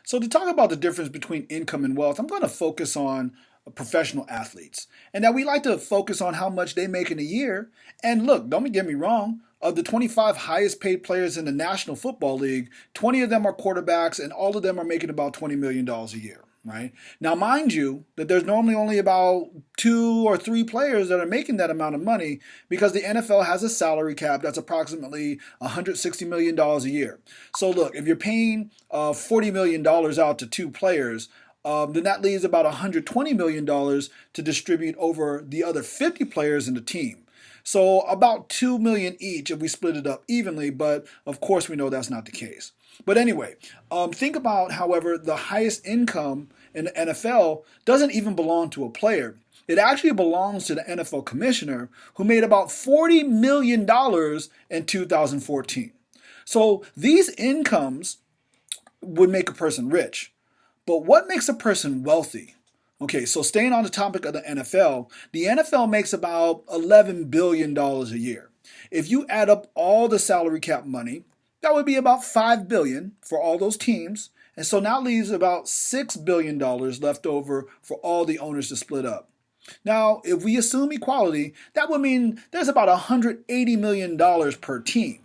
So, to talk about the difference between income and wealth, I'm going to focus on professional athletes. And that we like to focus on how much they make in a year. And look, don't get me wrong, of the 25 highest paid players in the National Football League, 20 of them are quarterbacks, and all of them are making about $20 million a year. Right? Now, mind you, that there's normally only about 2 or 3 players that are making that amount of money because the NFL has a salary cap that's approximately $160 million a year. So, look, if you're paying $40 million out to 2 players, then that leaves about $120 million to distribute over the other 50 players in the team. So about 2 million each if we split it up evenly, but of course we know that's not the case. But anyway, think about, however, the highest income in the NFL doesn't even belong to a player. It actually belongs to the NFL commissioner who made about $40 million in 2014. So these incomes would make a person rich. But what makes a person wealthy? Okay, so staying on the topic of the NFL makes about $11 billion dollars a year. If you add up all the salary cap money, that would be about $5 billion dollars for all those teams. And so now leaves about $6 billion dollars left over for all the owners to split up. Now, if we assume equality, that would mean there's about $180 million dollars per team.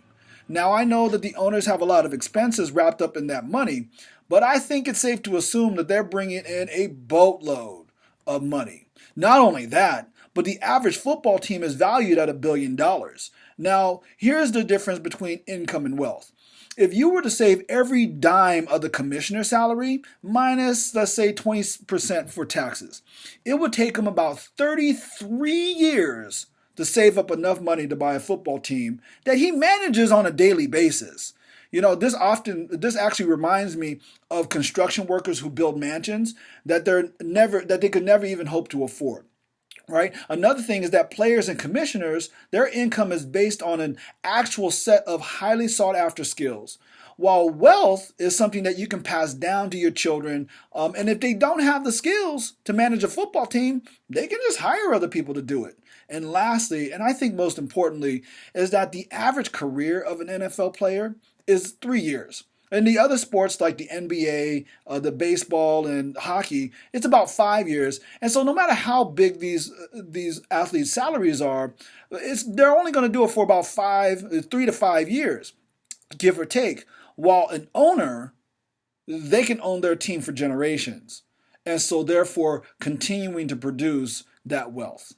Now, I know that the owners have a lot of expenses wrapped up in that money, but I think it's safe to assume that they're bringing in a boatload of money. Not only that, but the average football team is valued at $1 billion. Now, here's the difference between income and wealth. If you were to save every dime of the commissioner's salary minus, let's say, 20% for taxes, it would take them about 33 years to save up enough money to buy a football team that he manages on a daily basis. This actually reminds me of construction workers who build mansions that they could never even hope to afford. Right? Another thing is that players and commissioners, their income is based on an actual set of highly sought after skills. While wealth is something that you can pass down to your children, and if they don't have the skills to manage a football team, they can just hire other people to do it. And lastly, and I think most importantly, is that the average career of an NFL player is 3 years. In the other sports like the NBA, the baseball, and hockey, it's about 5 years. And so, no matter how big these athletes' salaries are, they're only going to do it for about 3 to 5 years, give or take. While an owner, they can own their team for generations, and so therefore continuing to produce that wealth.